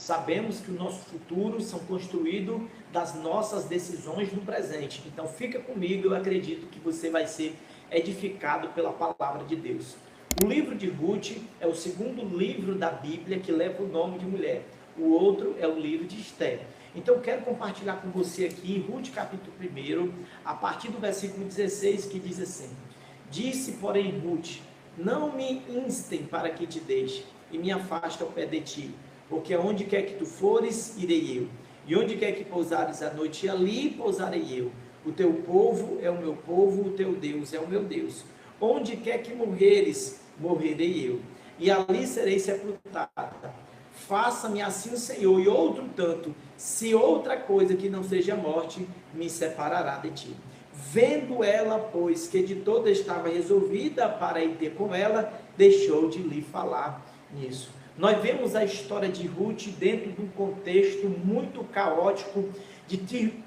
Sabemos que o nosso futuro são construídos das nossas decisões no presente. Então fica comigo, eu acredito que você vai ser edificado pela palavra de Deus. O livro de Ruth é o segundo livro da Bíblia que leva o nome de mulher. O outro é o livro de Esther. Então eu quero compartilhar com você aqui, Ruth capítulo 1, a partir do versículo 16, que diz assim: Disse, porém, Ruth: Não me instem para que te deixe, e me afaste ao pé de ti, porque onde quer que tu fores, irei eu, e onde quer que pousares a noite, ali pousarei eu. O teu povo é o meu povo, o teu Deus é o meu Deus. Onde quer que morreres, morrerei eu, e ali serei sepultada. Faça-me assim o Senhor, e outro tanto, se outra coisa que não seja morte me separará de ti. Vendo ela, pois, que de toda estava resolvida para ir ter com ela, deixou de lhe falar nisso. Nós vemos a história de Ruth dentro de um contexto muito caótico, de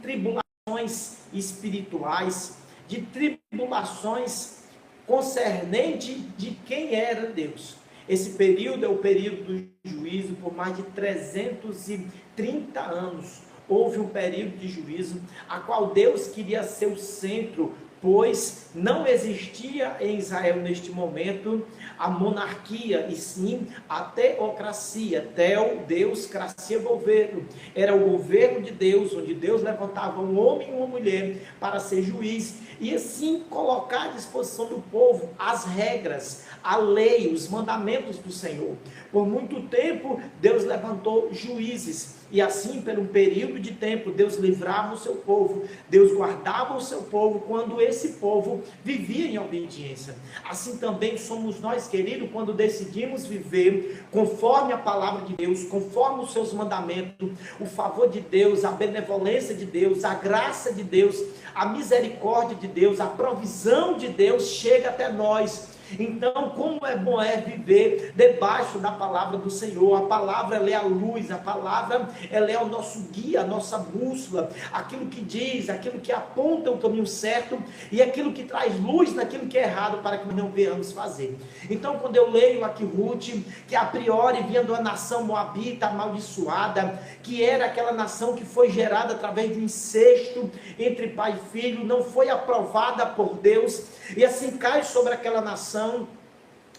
tribulações espirituais, de tribulações concernente de quem era Deus. Esse período é o período do juízo. Por mais de 330 anos houve um período de juízo, a qual Deus queria ser o centro, pois não existia em Israel neste momento a monarquia, e sim a teocracia. Teo, Deus, cracia, governo. Era o governo de Deus, onde Deus levantava um homem e uma mulher para ser juiz, e assim colocar à disposição do povo as regras, a lei, os mandamentos do Senhor. Por muito tempo, Deus levantou juízes, e assim, por um período de tempo, Deus livrava o seu povo, Deus guardava o seu povo, quando esse povo vivia em obediência. Assim também somos nós, queridos, quando decidimos viver conforme a palavra de Deus, conforme os seus mandamentos, o favor de Deus, a benevolência de Deus, a graça de Deus, a misericórdia de Deus, a provisão de Deus chega até nós. Então, como é bom viver debaixo da palavra do Senhor. A palavra, ela é a luz, a palavra, ela é o nosso guia, a nossa bússola, aquilo que diz, aquilo que aponta o caminho certo, e aquilo que traz luz naquilo que é errado, para que nós não venhamos fazer. Então, quando eu leio aqui Ruth, que a priori vinha de uma nação moabita amaldiçoada, que era aquela nação que foi gerada através de um incesto entre pai e filho, não foi aprovada por Deus, e assim cai sobre aquela nação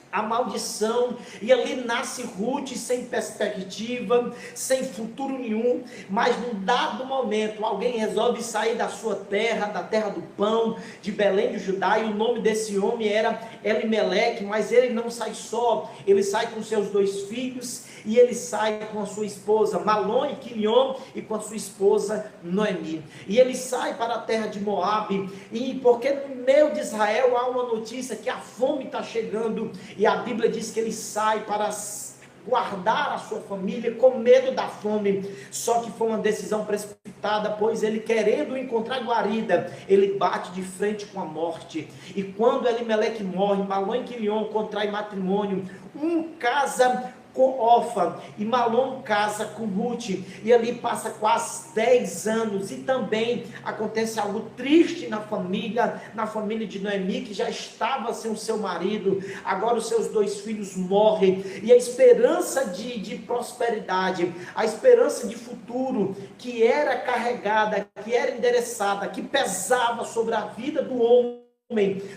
a maldição, e ali nasce Ruth sem perspectiva, sem futuro nenhum. Mas num dado momento, alguém resolve sair da sua terra, da terra do pão, de Belém de Judá, e o nome desse homem era Elimeleque. Mas ele não sai só, ele sai com seus 2 filhos, e ele sai com a sua esposa Malom e Quilion, e com a sua esposa Noemi, e ele sai para a terra de Moabe, e porque no meio de Israel há uma notícia que a fome está chegando, e a Bíblia diz que ele sai para guardar a sua família com medo da fome. Só que foi uma decisão precipitada, pois ele, querendo encontrar guarida, ele bate de frente com a morte. E quando Elimeleque morre, Malom e Quilion contrai matrimônio, um casa com Orfa, e Malom casa com Ruth, e ali passa quase 10 anos, e também acontece algo triste na família de Noemi, que já estava sem o seu marido. Agora os seus 2 filhos morrem, e a esperança de prosperidade, a esperança de futuro, que era carregada, que era endereçada, que pesava sobre a vida do homem,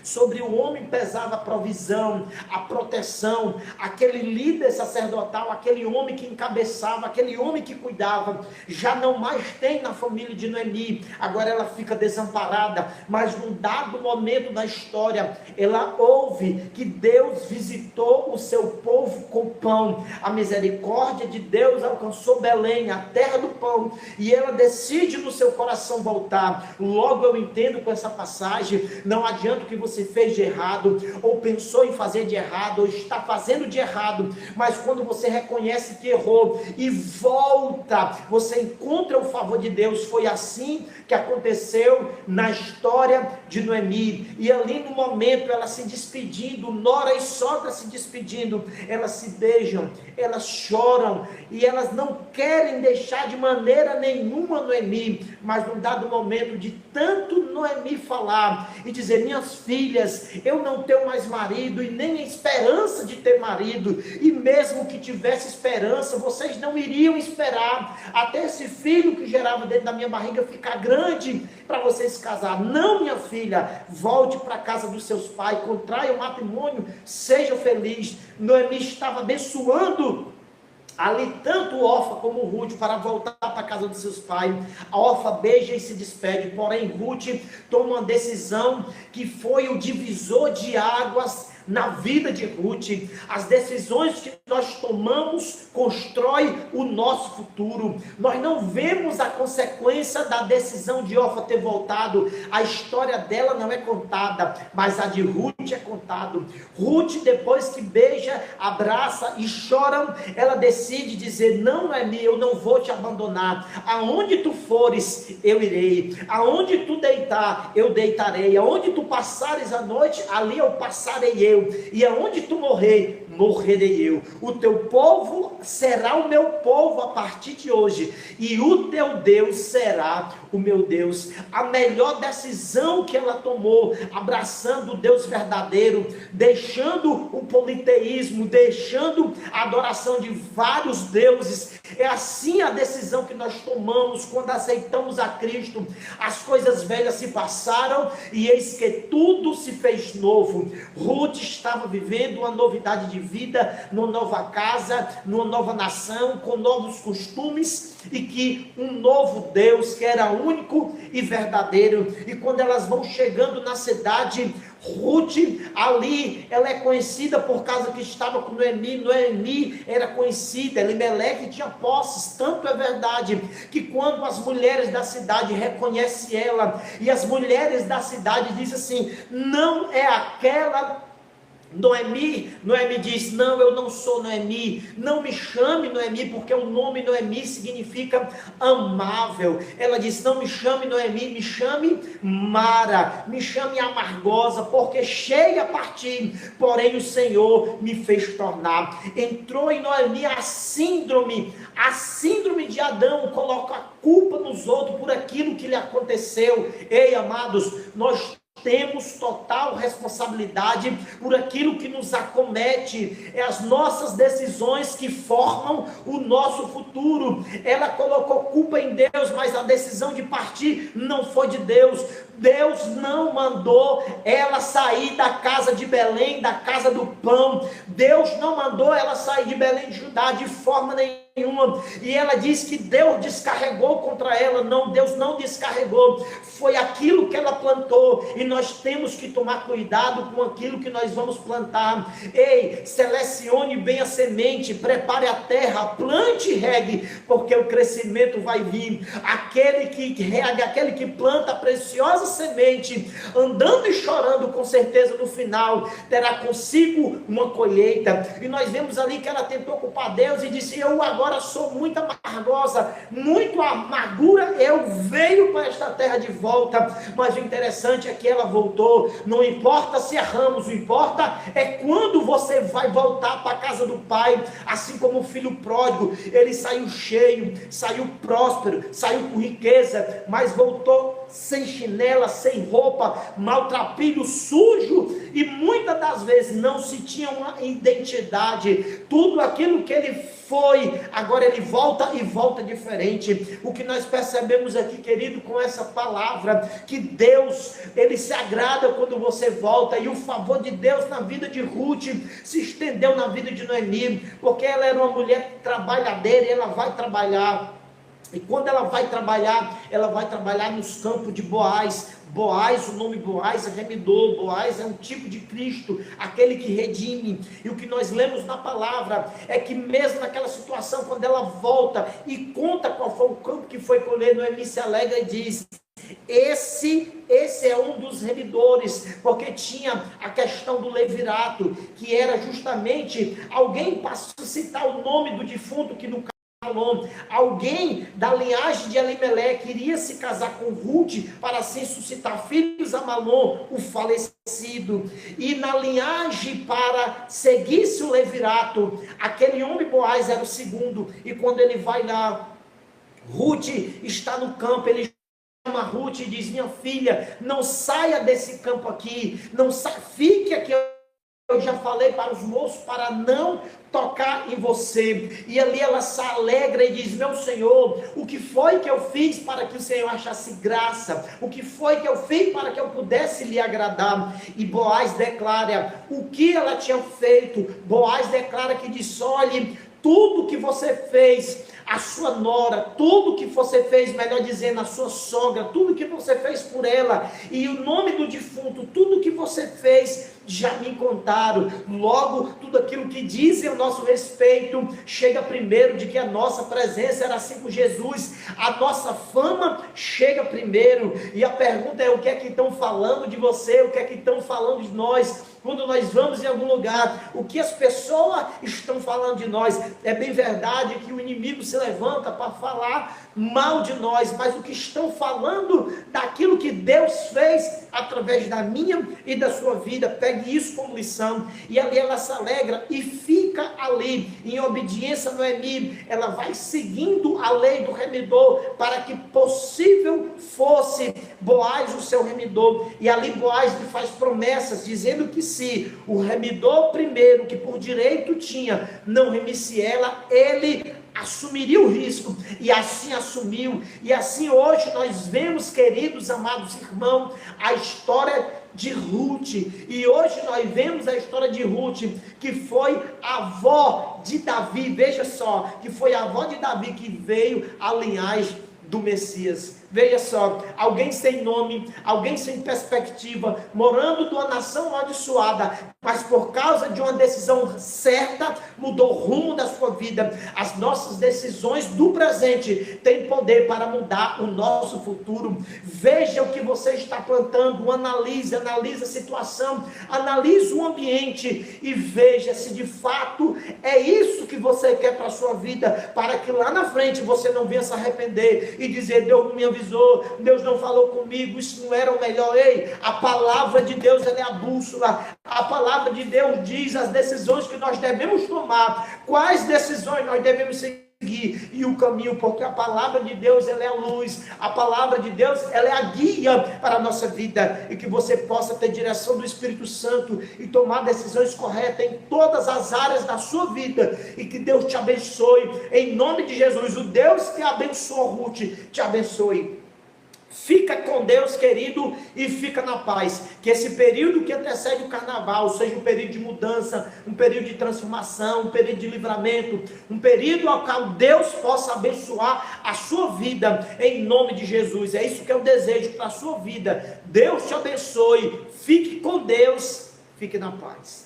sobre o homem pesava a provisão, a proteção, aquele líder sacerdotal, aquele homem que encabeçava, aquele homem que cuidava, já não mais tem na família de Noemi. Agora ela fica desamparada, mas num dado momento da história, ela ouve que Deus visitou o seu povo com pão. A misericórdia de Deus alcançou Belém, a terra do pão, e ela decide no seu coração voltar. Logo eu entendo com essa passagem, não adianta o que você fez de errado, ou pensou em fazer de errado, ou está fazendo de errado, mas quando você reconhece que errou e volta, você encontra o favor de Deus. Foi assim que aconteceu na história de Noemi. E ali no momento, ela se despedindo, nora e sogra se despedindo, elas se beijam, elas choram, e elas não querem deixar de maneira nenhuma Noemi, mas num dado momento, de tanto Noemi falar e dizer: minhas filhas, eu não tenho mais marido e nem esperança de ter marido, e mesmo que tivesse esperança, vocês não iriam esperar até esse filho que gerava dentro da minha barriga ficar grande para vocês casar. Não, minha filha, volte para a casa dos seus pais, contraia o matrimônio, seja feliz. Noemi estava abençoando ali tanto Orfa como Ruth para voltar para a casa dos seus pais. A Orfa beija e se despede, porém Ruth toma uma decisão que foi o divisor de águas na vida de Ruth. As decisões que nós tomamos constroem o nosso futuro. Nós não vemos a consequência da decisão de Orfa ter voltado. A história dela não é contada, mas a de Ruth é contada. Ruth, depois que beija, abraça e chora, ela decide dizer: não, Noemi, eu não vou te abandonar. Aonde tu fores, eu irei. Aonde tu deitar, eu deitarei. Aonde tu passares a noite, ali eu passarei eu. E aonde tu morrer, morrerei eu. O teu povo será o meu povo a partir de hoje, e o teu Deus será o meu Deus. A melhor decisão que ela tomou, abraçando o Deus verdadeiro, deixando o politeísmo, deixando a adoração de vários deuses. É assim a decisão que nós tomamos quando aceitamos a Cristo. As coisas velhas se passaram e eis que tudo se fez novo. Ruth estava vivendo uma novidade de vida, numa nova casa, numa nova nação, com novos costumes, e que um novo Deus, que era único e verdadeiro. E quando elas vão chegando na cidade, Ruth, ali, ela é conhecida por causa que estava com Noemi. Noemi era conhecida, Elimeleque tinha posses. Tanto é verdade que quando as mulheres da cidade reconhecem ela, e as mulheres da cidade dizem assim: não é aquela Noemi. Noemi diz: não, eu não sou Noemi, não me chame Noemi, porque o nome Noemi significa amável. Ela diz: não me chame Noemi, me chame Mara, me chame amargosa, porque cheia parti, porém o Senhor me fez tornar. Entrou em Noemi a síndrome de Adão, coloca a culpa nos outros por aquilo que lhe aconteceu. Ei, amados, nós temos total responsabilidade por aquilo que nos acomete. É as nossas decisões que formam o nosso futuro. Ela colocou culpa em Deus, mas a decisão de partir não foi de Deus. Deus não mandou ela sair da casa de Belém, da casa do pão. Deus não mandou ela sair de Belém de Judá de forma nenhuma. E ela diz que Deus descarregou contra ela. Não, Deus não descarregou. Foi aquilo que ela plantou. E nós temos que tomar cuidado com aquilo que nós vamos plantar. Ei, selecione bem a semente, prepare a terra, plante e regue, porque o crescimento vai vir. Aquele que rega, aquele que planta a preciosa semente, andando e chorando, com certeza no final terá consigo uma colheita. E nós vemos ali que ela tentou culpar Deus e disse: eu agora sou muito amargosa, muito amargura, eu venho para esta terra de volta. Mas o interessante é que ela voltou. Não importa se erramos, o importa é quando você vai voltar para a casa do pai. Assim como o filho pródigo, ele saiu cheio, saiu próspero, saiu com riqueza, mas voltou sem chinela, sem roupa, maltrapilho, sujo, e muitas das vezes não se tinha uma identidade. Tudo aquilo que ele foi, agora ele volta e volta diferente. O que nós percebemos aqui, querido, com essa palavra, que Deus, ele se agrada quando você volta. E o favor de Deus na vida de Ruth se estendeu na vida de Noemi, porque ela era uma mulher trabalhadeira, e ela vai trabalhar. E quando ela vai trabalhar nos campos de Boaz. Boaz, o nome Boaz é remidor. Boaz é um tipo de Cristo, aquele que redime. E o que nós lemos na palavra é que mesmo naquela situação, quando ela volta e conta qual foi o campo que foi colher, Noemi se alegra e diz: esse é um dos remidores, porque tinha a questão do levirato, que era justamente alguém para suscitar o nome do defunto, que no alguém da linhagem de Elimeleque iria se casar com Ruth para assim suscitar filhos a Malom, o falecido. E na linhagem, para seguir-se o levirato, aquele homem Boaz era o segundo. E quando ele vai lá, Ruth está no campo, ele Ruth e diz: minha filha, não saia desse campo aqui, não fique aqui. Eu já falei para os moços para não tocar em você. E ali ela se alegra e diz: meu Senhor, o que foi que eu fiz para que o Senhor achasse graça? O que foi que eu fiz para que eu pudesse lhe agradar? E Boaz declara o que ela tinha feito. Boaz declara que diz: olhe, tudo que você fez, a sua nora, tudo que você fez, melhor dizendo, a sua sogra, tudo que você fez por ela, e o nome do defunto, tudo que você fez, já me contaram. Logo, tudo aquilo que dizem a nosso respeito, chega primeiro, de que a nossa presença era assim com Jesus, a nossa fama chega primeiro. E a pergunta é: o que é que estão falando de você? O que é que estão falando de nós? Quando nós vamos em algum lugar, o que as pessoas estão falando de nós? É bem verdade que o inimigo se levanta para falar mal de nós, mas o que estão falando daquilo que Deus fez através da minha e da sua vida, pegue isso como lição. E ali ela se alegra e fica ali, em obediência a Noemi. Ela vai seguindo a lei do remidor, para que possível fosse Boaz o seu remidor. E ali Boaz lhe faz promessas, dizendo que se o remidor primeiro, que por direito tinha, não remisse ela, ele assumiria o risco. E assim assumiu. E assim hoje nós vemos, queridos amados irmãos, a história de Ruth. E hoje nós vemos a história de Ruth, que foi a avó de Davi. Veja só, que foi a avó de Davi, que veio a linhagem do Messias. Veja só, alguém sem nome, alguém sem perspectiva, morando numa nação amaldiçoada, mas por causa de uma decisão certa, mudou o rumo da sua vida. As nossas decisões do presente têm poder para mudar o nosso futuro. Veja o que você está plantando, analise a situação, analise o ambiente e veja se de fato é isso que você quer para a sua vida, para que lá na frente você não venha se arrepender e dizer: Deus não me avisou, Deus não falou comigo, isso não era o melhor. Ei, a palavra de Deus, ela é a bússola. A palavra de Deus diz as decisões que nós devemos tomar, quais decisões nós devemos seguir e o caminho, porque a palavra de Deus, ela é a luz, a palavra de Deus, ela é a guia para a nossa vida, e que você possa ter direção do Espírito Santo e tomar decisões corretas em todas as áreas da sua vida, e que Deus te abençoe, em nome de Jesus. O Deus que abençoou Ruth, te abençoe. Fica com Deus, querido, e fica na paz. Que esse período que antecede o carnaval seja um período de mudança, um período de transformação, um período de livramento, um período ao qual Deus possa abençoar a sua vida, em nome de Jesus. É isso que eu desejo para a sua vida. Deus te abençoe. Fique com Deus, fique na paz.